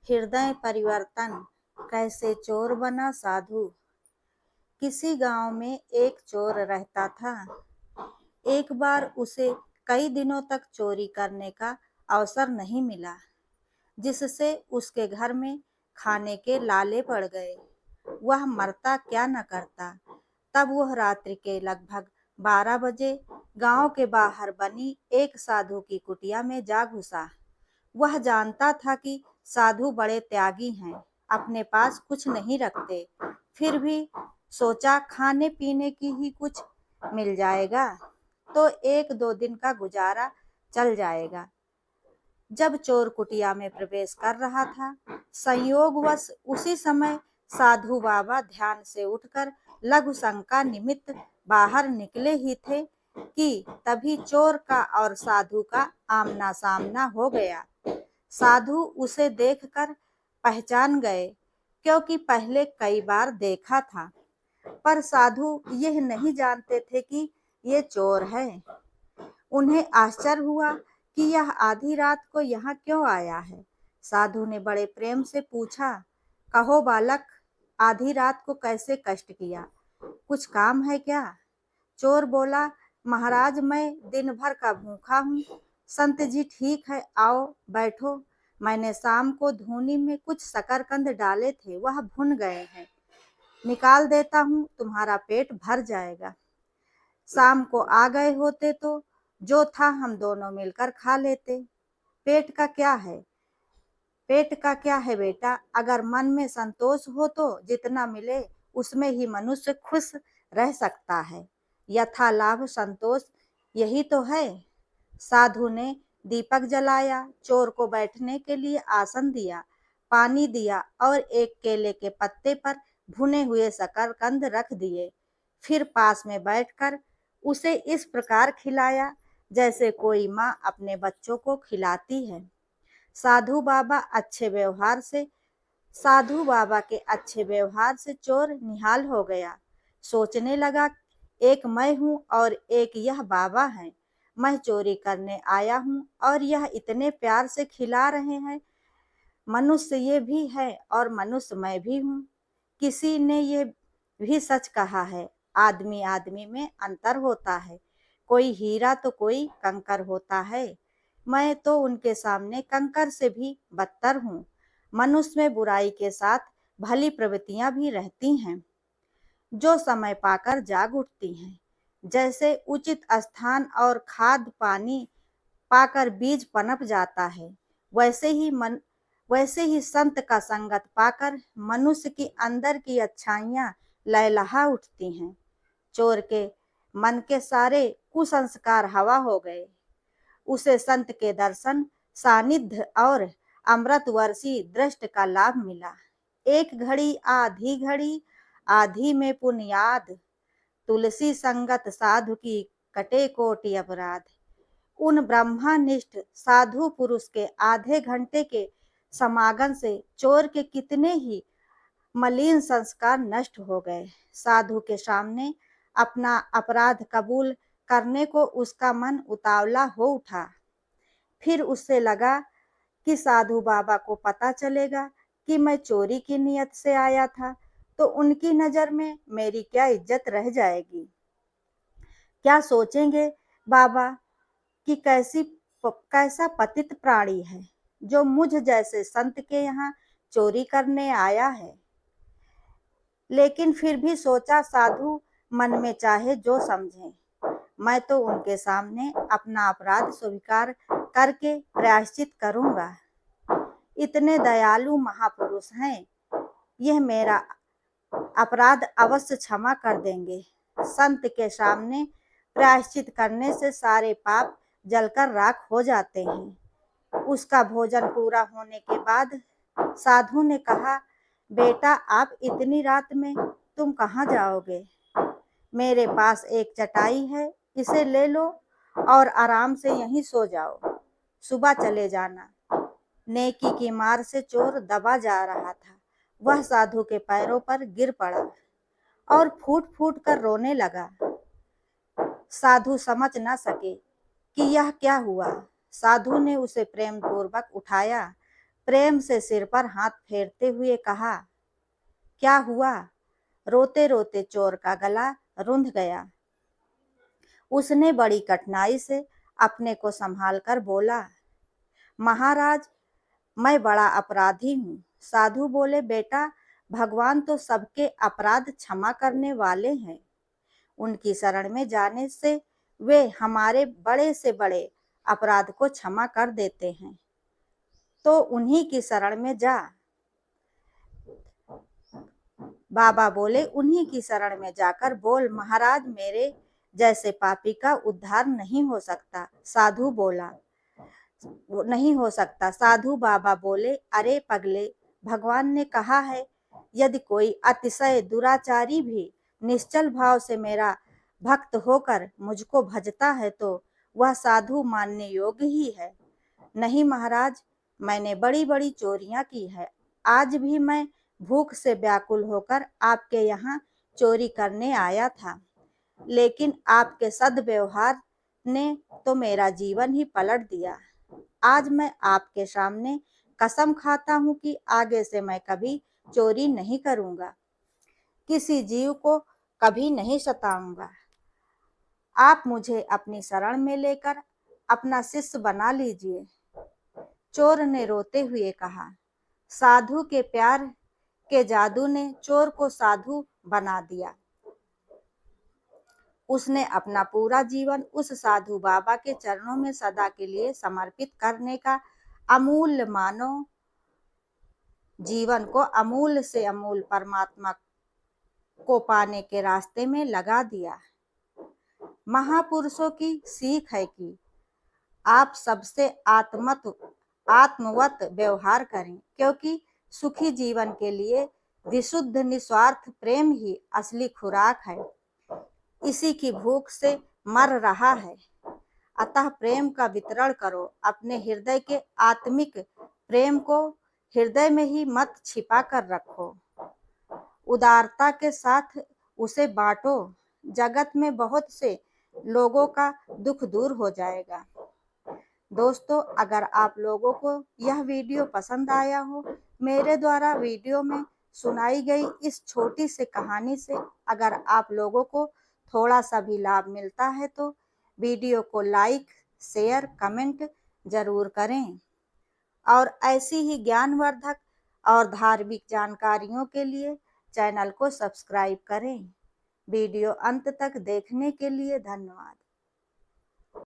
हृदय परिवर्तन कैसे चोर बना साधु। किसी गांव में एक चोर रहता था। एक बार उसे कई दिनों तक चोरी करने का अवसर नहीं मिला, जिससे उसके घर में खाने के लाले पड़ गए। वह मरता क्या न करता। तब वह रात्रि के लगभग 12 बजे गांव के बाहर बनी एक साधु की कुटिया में जा घुसा। वह जानता था कि साधु बड़े त्यागी हैं, अपने पास कुछ नहीं रखते। फिर भी सोचा खाने पीने की ही कुछ मिल जाएगा तो 1-2 दिन का गुजारा चल जाएगा। जब चोर कुटिया में प्रवेश कर रहा था, संयोगवश उसी समय साधु बाबा ध्यान से उठकर लघु शंका निमित्त बाहर निकले ही थे कि तभी चोर का और साधु का आमना सामना हो गया। साधु उसे देखकर पहचान गए, क्योंकि पहले कई बार देखा था, पर साधु यह नहीं जानते थे कि ये चोर है। उन्हें आश्चर्य हुआ कि यह आधी रात को यहाँ क्यों आया है। साधु ने बड़े प्रेम से पूछा, कहो बालक, आधी रात को कैसे कष्ट किया, कुछ काम है क्या? चोर बोला, महाराज मैं दिन भर का भूखा हूँ। संत जी ठीक है, आओ बैठो। मैंने शाम को धूनी में कुछ शकरकंद डाले थे, वह भुन गए हैं, निकाल देता हूँ, तुम्हारा पेट भर जाएगा। शाम को आ गए होते तो जो था हम दोनों मिलकर खा लेते। पेट का क्या है, पेट का क्या है बेटा, अगर मन में संतोष हो तो जितना मिले उसमें ही मनुष्य खुश रह सकता है। यथा लाभ संतोष, यही तो है। साधु ने दीपक जलाया, चोर को बैठने के लिए आसन दिया, पानी दिया और एक केले के पत्ते पर भुने हुए शकरकंद रख दिए। फिर पास में बैठकर उसे इस प्रकार खिलाया जैसे कोई माँ अपने बच्चों को खिलाती है। साधु बाबा के अच्छे व्यवहार से चोर निहाल हो गया। सोचने लगा, एक मैं हूँ और एक यह बाबा है। मैं चोरी करने आया हूँ और यह इतने प्यार से खिला रहे हैं। मनुष्य ये भी है और मनुष्य मैं भी हूँ। किसी ने ये भी सच कहा है, आदमी आदमी में अंतर होता है, कोई हीरा तो कोई कंकर होता है। मैं तो उनके सामने कंकर से भी बदतर हूँ। मनुष्य में बुराई के साथ भली प्रवृत्तियां भी रहती हैं, जो समय पाकर जाग उठती हैं। जैसे उचित स्थान और खाद पानी पाकर बीज पनप जाता है, वैसे ही संत का संगत पाकर मनुष्य की अंदर की अच्छाइयां लहलहा उठती हैं। चोर के मन के सारे कुसंस्कार हवा हो गए। उसे संत के दर्शन, सानिध्य और अमृत वर्षी दृष्टि का लाभ मिला। एक घड़ी आधी में पुण्य याद, तुलसी संगत साधु की कटे कोटि अपराध। उन ब्रह्मनिष्ठ साधु पुरुष के आधे घंटे के समागम से चोर के कितने ही मलिन संस्कार नष्ट हो गए। साधु के सामने अपना अपराध कबूल करने को उसका मन उतावला हो उठा। फिर उससे लगा कि साधु बाबा को पता चलेगा कि मैं चोरी की नियत से आया था, तो उनकी नजर में मेरी क्या इज्जत रह जाएगी। क्या सोचेंगे बाबा कि कैसा पतित प्राणी है, जो मुझ जैसे संत के यहाँ चोरी करने आया है। लेकिन फिर भी सोचा, साधु मन में चाहे जो समझे, मैं तो उनके सामने अपना अपराध स्वीकार करके प्रायश्चित करूंगा। इतने दयालु महापुरुष हैं, यह मेरा अपराध अवश्य क्षमा कर देंगे। संत के सामने प्रायश्चित करने से सारे पाप जलकर राख हो जाते हैं। उसका भोजन पूरा होने के बाद साधु ने कहा, बेटा आप इतनी रात में तुम कहाँ जाओगे? मेरे पास एक चटाई है, इसे ले लो और आराम से यहीं सो जाओ, सुबह चले जाना। नेकी की मार से चोर दबा जा रहा था। वह साधु के पैरों पर गिर पड़ा और फूट फूट कर रोने लगा। साधु समझ न सके कि यह क्या हुआ। साधु ने उसे प्रेम पूर्वक उठाया, प्रेम से सिर पर हाथ फेरते हुए कहा, क्या हुआ? रोते रोते चोर का गला रुंध गया। उसने बड़ी कठिनाई से अपने को संभाल कर बोला, महाराज, मैं बड़ा अपराधी हूँ। साधु बोले, बेटा, भगवान तो सबके अपराध क्षमा करने वाले हैं। उनकी शरण में जाने से वे हमारे बड़े से बड़े अपराध को क्षमा कर देते हैं। तो उन्हीं की शरण में जा। बाबा बोले, उन्हीं की शरण में जाकर बोल, महाराज, मेरे जैसे पापी का उद्धार नहीं हो सकता। साधु बोला, नहीं हो सकता। साधु बाबा बोले, अरे पगले, भगवान ने कहा है, यदि कोई अतिशय दुराचारी भी निश्चल भाव से मेरा भक्त होकर मुझको भजता है तो वह साधु मानने योग्य ही है। नहीं महाराज, मैंने बड़ी बड़ी चोरियां की है। आज भी मैं भूख से व्याकुल होकर आपके यहाँ चोरी करने आया था, लेकिन आपके सद्व्यवहार ने तो मेरा जीवन ही पलट दिया। आज मैं आपके सामने कसम खाता हूँ कि आगे से मैं कभी चोरी नहीं करूंगा, किसी जीव को कभी नहीं सताऊंगा। आप मुझे अपनी शरण में लेकर अपना शिष्य बना लीजिए। चोर ने रोते हुए कहा। साधु के प्यार के जादू ने चोर को साधु बना दिया। उसने अपना पूरा जीवन उस साधु बाबा के चरणों में सदा के लिए समर्पित करने का अमूल्य मानव जीवन को अमूल्य से अमूल्य परमात्मा को पाने के रास्ते में लगा दिया। महापुरुषों की सीख है कि आप सबसे आत्मवत व्यवहार करें, क्योंकि सुखी जीवन के लिए विशुद्ध निस्वार्थ प्रेम ही असली खुराक है। इसी की भूख से मर रहा है। अतः प्रेम का वितरण करो। अपने हृदय के आत्मिक प्रेम को हृदय में ही मत छिपा कर रखो। उदारता के साथ उसे बांटो। जगत में बहुत से लोगों का दुख दूर हो जाएगा। दोस्तों, अगर आप लोगों को यह वीडियो पसंद आया हो, मेरे द्वारा वीडियो में सुनाई गई इस छोटी सी कहानी से अगर आप लोगों को थोड़ा सा भी लाभ मिलता है तो वीडियो को लाइक, शेयर, कमेंट जरूर करें। और ऐसी ही ज्ञानवर्धक और धार्मिक जानकारियों के लिए चैनल को सब्सक्राइब करें। वीडियो अंत तक देखने के लिए धन्यवाद।